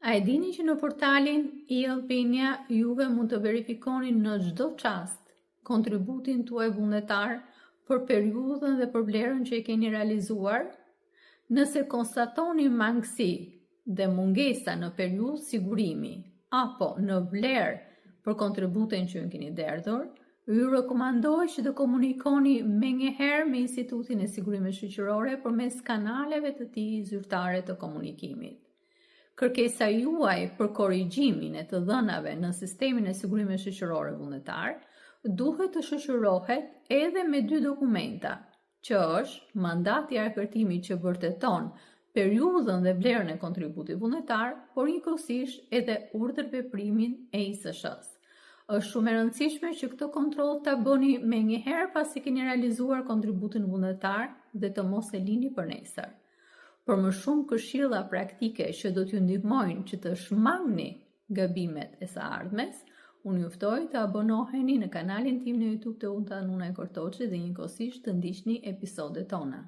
A e dini që në portalin e-Albania juve mund të verifikoni në çdo çast kontributin tuaj vullnetar për periudhën dhe për vlerën që e keni realizuar? Nëse konstatoni mangësi dhe mungesa në periudhë sigurimi apo në vlerë për kontributin që ju keni derdhur, ju rekomandoj që të komunikoni menjëherë me Institutin e Sigurimit Shoqërore përmes kanaleve të tij zyrtare të komunikimit. Kërkesa juaj për korrigjimin e të dhënave në sistemin e sigurimit shoqëror vullnetar duhet të shoqërohet edhe me 2 dokumenta, që është mandati i argëtimit që vërteton periudhën dhe vlerën e kontributit vullnetar, por njëkohësisht edhe urdhër veprimin e ISSH-s. Është shumë e rëndësishme që këtë kontroll ta bëni menjëherë pasi keni realizuar kontributin vullnetar dhe të mos e lini për nesër. Për më shumë këshilla praktike që do t'ju ndihmojnë që të shmangni gabimet e së ardhmes, unë ju ftoj të abonoheni në kanalin tim në YouTube të Unta Nuna e Kortoçi dhe njëkohësisht të ndiqni episodet tona.